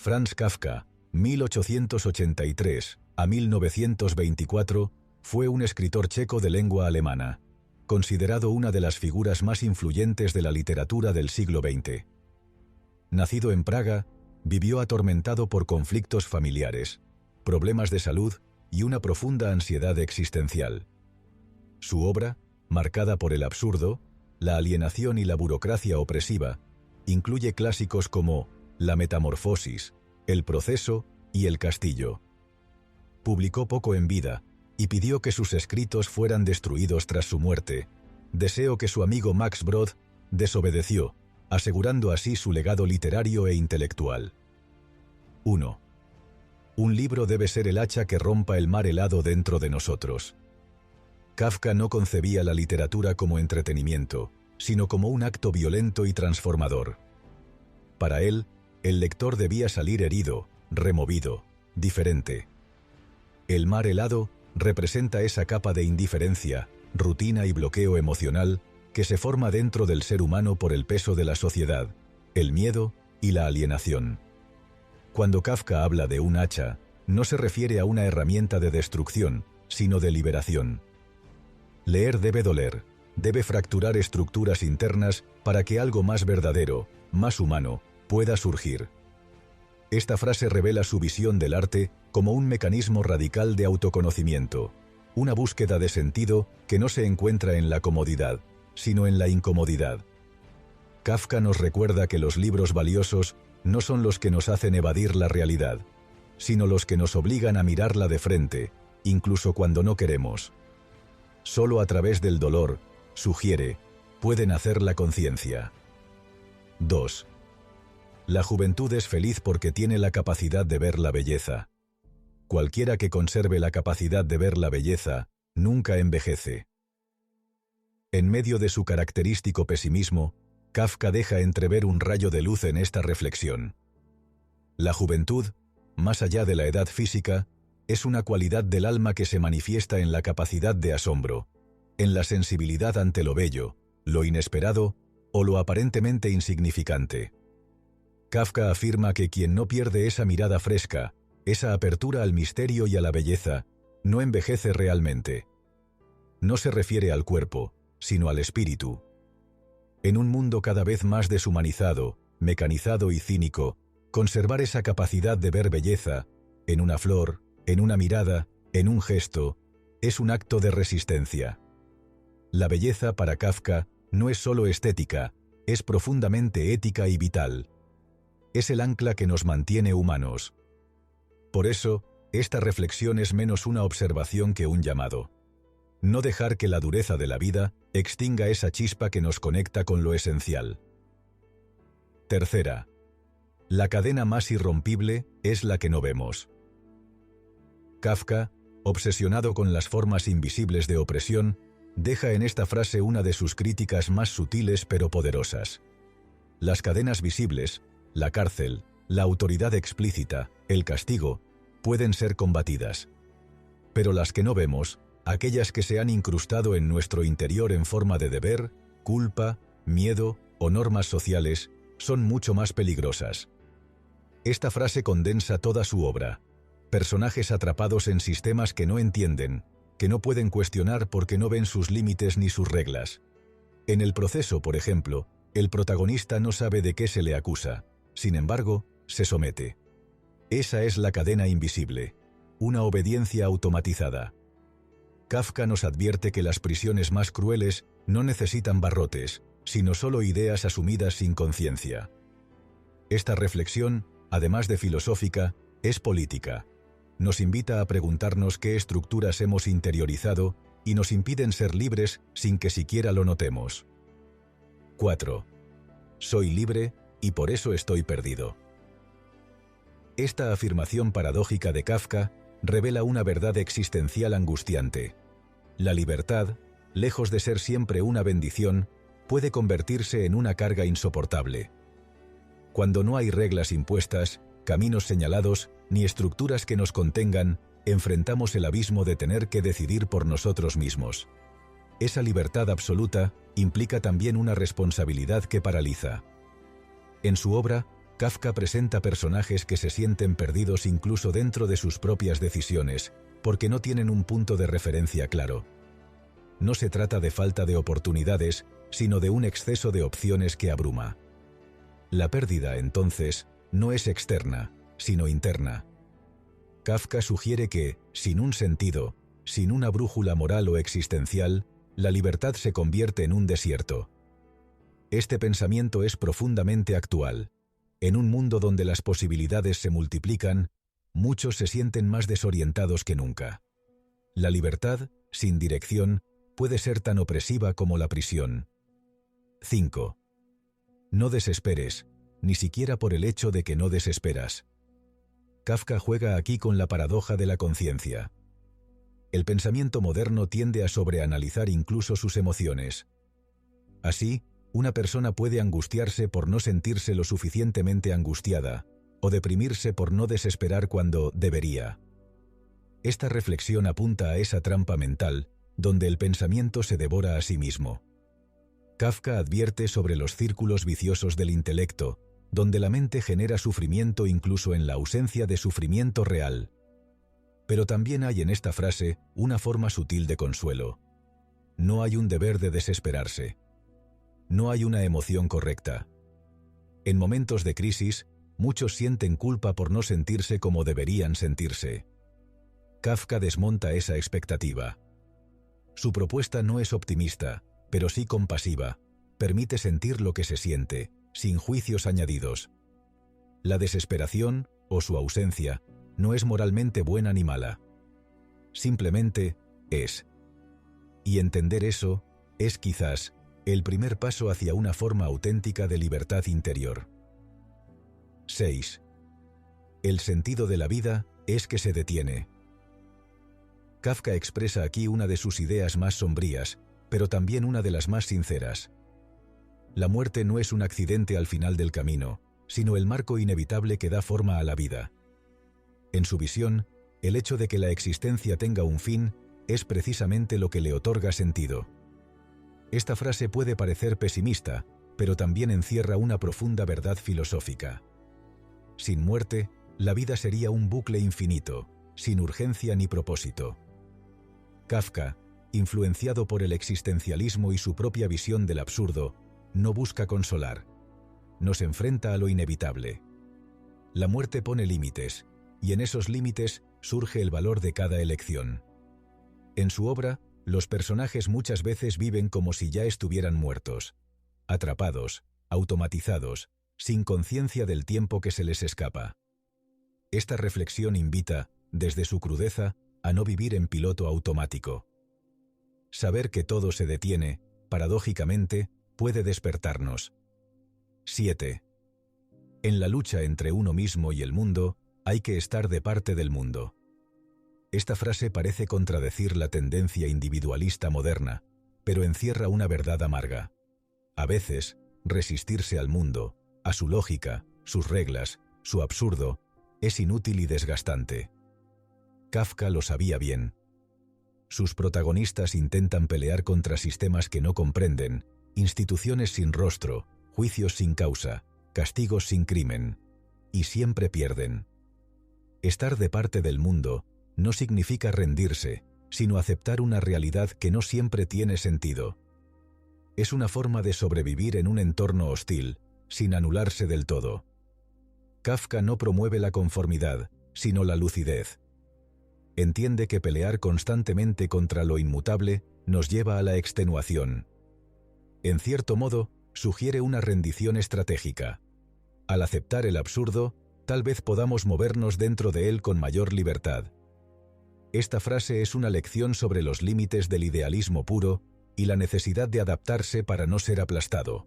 Franz Kafka, 1883 a 1924, fue un escritor checo de lengua alemana, considerado una de las figuras más influyentes de la literatura del siglo XX. Nacido en Praga, vivió atormentado por conflictos familiares, problemas de salud y una profunda ansiedad existencial. Su obra, marcada por el absurdo, la alienación y la burocracia opresiva, incluye clásicos como La Metamorfosis, El Proceso y El Castillo. Publicó poco en vida y pidió que sus escritos fueran destruidos tras su muerte, deseo que su amigo Max Brod desobedeció, asegurando así su legado literario e intelectual. 1. Un libro debe ser el hacha que rompa el mar helado dentro de nosotros. Kafka no concebía la literatura como entretenimiento, sino como un acto violento y transformador. Para él, el lector debía salir herido, removido, diferente. El mar helado representa esa capa de indiferencia, rutina y bloqueo emocional que se forma dentro del ser humano por el peso de la sociedad, el miedo y la alienación. Cuando Kafka habla de un hacha, no se refiere a una herramienta de destrucción, sino de liberación. Leer debe doler, debe fracturar estructuras internas para que algo más verdadero, más humano, pueda surgir. Esta frase revela su visión del arte como un mecanismo radical de autoconocimiento, una búsqueda de sentido que no se encuentra en la comodidad, sino en la incomodidad. Kafka nos recuerda que los libros valiosos no son los que nos hacen evadir la realidad, sino los que nos obligan a mirarla de frente, incluso cuando no queremos. Solo a través del dolor, sugiere, puede nacer la conciencia. 2. La juventud es feliz porque tiene la capacidad de ver la belleza. Cualquiera que conserve la capacidad de ver la belleza, nunca envejece. En medio de su característico pesimismo, Kafka deja entrever un rayo de luz en esta reflexión. La juventud, más allá de la edad física, es una cualidad del alma que se manifiesta en la capacidad de asombro, en la sensibilidad ante lo bello, lo inesperado o lo aparentemente insignificante. Kafka afirma que quien no pierde esa mirada fresca, esa apertura al misterio y a la belleza, no envejece realmente. No se refiere al cuerpo, sino al espíritu. En un mundo cada vez más deshumanizado, mecanizado y cínico, conservar esa capacidad de ver belleza, en una flor, en una mirada, en un gesto, es un acto de resistencia. La belleza para Kafka no es solo estética, es profundamente ética y vital. Es el ancla que nos mantiene humanos. Por eso, esta reflexión es menos una observación que un llamado. No dejar que la dureza de la vida extinga esa chispa que nos conecta con lo esencial. 3. La cadena más irrompible es la que no vemos. Kafka, obsesionado con las formas invisibles de opresión, deja en esta frase una de sus críticas más sutiles pero poderosas. Las cadenas visibles, la cárcel, la autoridad explícita, el castigo, pueden ser combatidas. Pero las que no vemos, aquellas que se han incrustado en nuestro interior en forma de deber, culpa, miedo o normas sociales, son mucho más peligrosas. Esta frase condensa toda su obra. Personajes atrapados en sistemas que no entienden, que no pueden cuestionar porque no ven sus límites ni sus reglas. En El Proceso, por ejemplo, el protagonista no sabe de qué se le acusa, sin embargo, se somete. Esa es la cadena invisible, una obediencia automatizada. Kafka nos advierte que las prisiones más crueles no necesitan barrotes, sino solo ideas asumidas sin conciencia. Esta reflexión, además de filosófica, es política. Nos invita a preguntarnos qué estructuras hemos interiorizado y nos impiden ser libres sin que siquiera lo notemos. 4. Soy libre y por eso estoy perdido. Esta afirmación paradójica de Kafka revela una verdad existencial angustiante. La libertad, lejos de ser siempre una bendición, puede convertirse en una carga insoportable. Cuando no hay reglas impuestas, caminos señalados, ni estructuras que nos contengan, enfrentamos el abismo de tener que decidir por nosotros mismos. Esa libertad absoluta implica también una responsabilidad que paraliza. En su obra, Kafka presenta personajes que se sienten perdidos incluso dentro de sus propias decisiones, porque no tienen un punto de referencia claro. No se trata de falta de oportunidades, sino de un exceso de opciones que abruma. La pérdida, entonces, no es externa, sino interna. Kafka sugiere que, sin un sentido, sin una brújula moral o existencial, la libertad se convierte en un desierto. Este pensamiento es profundamente actual. En un mundo donde las posibilidades se multiplican, muchos se sienten más desorientados que nunca. La libertad, sin dirección, puede ser tan opresiva como la prisión. 5. No desesperes, ni siquiera por el hecho de que no desesperas. Kafka juega aquí con la paradoja de la conciencia. El pensamiento moderno tiende a sobreanalizar incluso sus emociones. Así, una persona puede angustiarse por no sentirse lo suficientemente angustiada, o deprimirse por no desesperar cuando debería. Esta reflexión apunta a esa trampa mental, donde el pensamiento se devora a sí mismo. Kafka advierte sobre los círculos viciosos del intelecto, donde la mente genera sufrimiento incluso en la ausencia de sufrimiento real. Pero también hay en esta frase una forma sutil de consuelo. No hay un deber de desesperarse. No hay una emoción correcta. En momentos de crisis, muchos sienten culpa por no sentirse como deberían sentirse. Kafka desmonta esa expectativa. Su propuesta no es optimista, pero sí compasiva. Permite sentir lo que se siente, sin juicios añadidos. La desesperación, o su ausencia, no es moralmente buena ni mala. Simplemente es. Y entender eso es quizás el primer paso hacia una forma auténtica de libertad interior. 6. El sentido de la vida es que se detiene. Kafka expresa aquí una de sus ideas más sombrías, pero también una de las más sinceras. La muerte no es un accidente al final del camino, sino el marco inevitable que da forma a la vida. En su visión, el hecho de que la existencia tenga un fin es precisamente lo que le otorga sentido. Esta frase puede parecer pesimista, pero también encierra una profunda verdad filosófica. Sin muerte, la vida sería un bucle infinito, sin urgencia ni propósito. Kafka, influenciado por el existencialismo y su propia visión del absurdo, no busca consolar. Nos enfrenta a lo inevitable. La muerte pone límites, y en esos límites surge el valor de cada elección. En su obra, los personajes muchas veces viven como si ya estuvieran muertos, atrapados, automatizados, sin conciencia del tiempo que se les escapa. Esta reflexión invita, desde su crudeza, a no vivir en piloto automático. Saber que todo se detiene, paradójicamente, puede despertarnos. 7. En la lucha entre uno mismo y el mundo, hay que estar de parte del mundo. Esta frase parece contradecir la tendencia individualista moderna, pero encierra una verdad amarga. A veces, resistirse al mundo, a su lógica, sus reglas, su absurdo, es inútil y desgastante. Kafka lo sabía bien. Sus protagonistas intentan pelear contra sistemas que no comprenden, instituciones sin rostro, juicios sin causa, castigos sin crimen, y siempre pierden. Estar de parte del mundo no significa rendirse, sino aceptar una realidad que no siempre tiene sentido. Es una forma de sobrevivir en un entorno hostil, sin anularse del todo. Kafka no promueve la conformidad, sino la lucidez. Entiende que pelear constantemente contra lo inmutable nos lleva a la extenuación. En cierto modo, sugiere una rendición estratégica. Al aceptar el absurdo, tal vez podamos movernos dentro de él con mayor libertad. Esta frase es una lección sobre los límites del idealismo puro y la necesidad de adaptarse para no ser aplastado.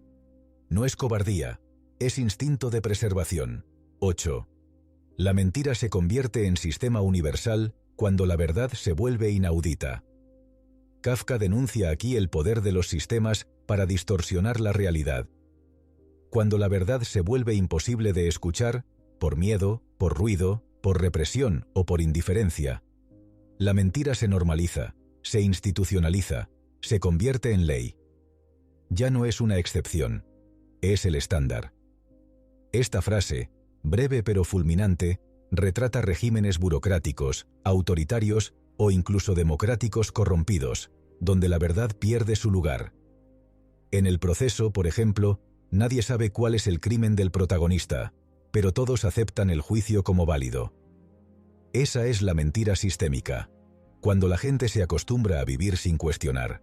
No es cobardía, es instinto de preservación. 8. La mentira se convierte en sistema universal cuando la verdad se vuelve inaudita. Kafka denuncia aquí el poder de los sistemas para distorsionar la realidad. Cuando la verdad se vuelve imposible de escuchar, por miedo, por ruido, por represión o por indiferencia, la mentira se normaliza, se institucionaliza, se convierte en ley. Ya no es una excepción, es el estándar. Esta frase, breve pero fulminante, retrata regímenes burocráticos, autoritarios o incluso democráticos corrompidos, donde la verdad pierde su lugar. En el proceso, por ejemplo, nadie sabe cuál es el crimen del protagonista, pero todos aceptan el juicio como válido. Esa es la mentira sistémica, cuando la gente se acostumbra a vivir sin cuestionar.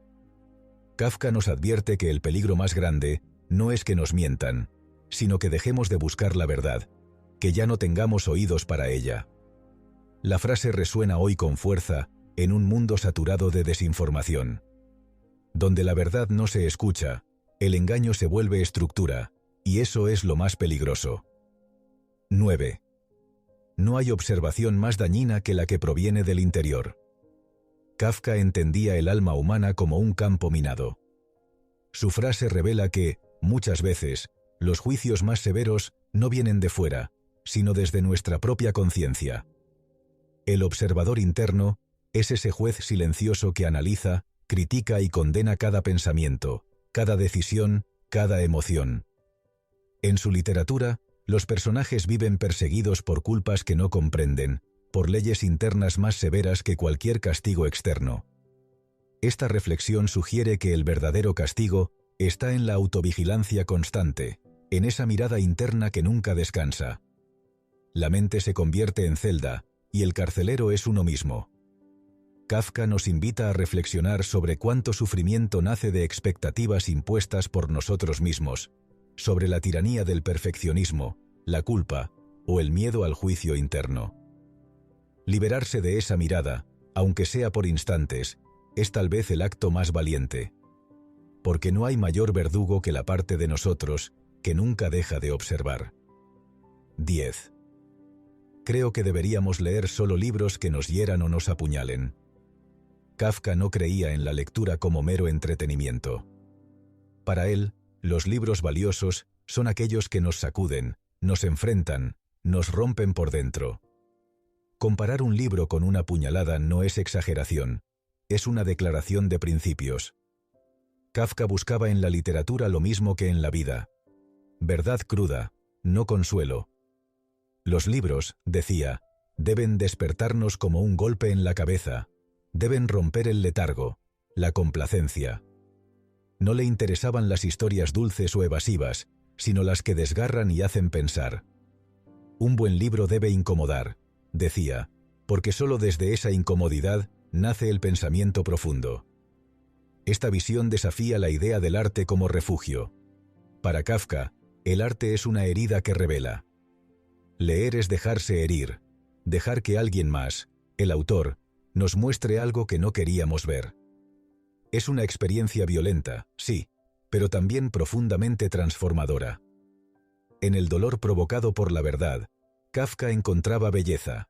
Kafka nos advierte que el peligro más grande no es que nos mientan, sino que dejemos de buscar la verdad, que ya no tengamos oídos para ella. La frase resuena hoy con fuerza en un mundo saturado de desinformación. Donde la verdad no se escucha, el engaño se vuelve estructura, y eso es lo más peligroso. 9. No hay observación más dañina que la que proviene del interior. Kafka entendía el alma humana como un campo minado. Su frase revela que, muchas veces, los juicios más severos no vienen de fuera, sino desde nuestra propia conciencia. El observador interno es ese juez silencioso que analiza, critica y condena cada pensamiento, cada decisión, cada emoción. En su literatura, los personajes viven perseguidos por culpas que no comprenden, por leyes internas más severas que cualquier castigo externo. Esta reflexión sugiere que el verdadero castigo está en la autovigilancia constante, en esa mirada interna que nunca descansa. La mente se convierte en celda, y el carcelero es uno mismo. Kafka nos invita a reflexionar sobre cuánto sufrimiento nace de expectativas impuestas por nosotros mismos, sobre la tiranía del perfeccionismo, la culpa o el miedo al juicio interno. Liberarse de esa mirada, aunque sea por instantes, es tal vez el acto más valiente. Porque no hay mayor verdugo que la parte de nosotros que nunca deja de observar. 10. Creo que deberíamos leer solo libros que nos hieran o nos apuñalen. Kafka no creía en la lectura como mero entretenimiento. Para él, los libros valiosos son aquellos que nos sacuden, nos enfrentan, nos rompen por dentro. Comparar un libro con una puñalada no es exageración, es una declaración de principios. Kafka buscaba en la literatura lo mismo que en la vida. Verdad cruda, no consuelo. Los libros, decía, deben despertarnos como un golpe en la cabeza, deben romper el letargo, la complacencia. No le interesaban las historias dulces o evasivas, sino las que desgarran y hacen pensar. Un buen libro debe incomodar, decía, porque solo desde esa incomodidad nace el pensamiento profundo. Esta visión desafía la idea del arte como refugio. Para Kafka, el arte es una herida que revela. Leer es dejarse herir, dejar que alguien más, el autor, nos muestre algo que no queríamos ver. Es una experiencia violenta, sí, pero también profundamente transformadora. En el dolor provocado por la verdad, Kafka encontraba belleza.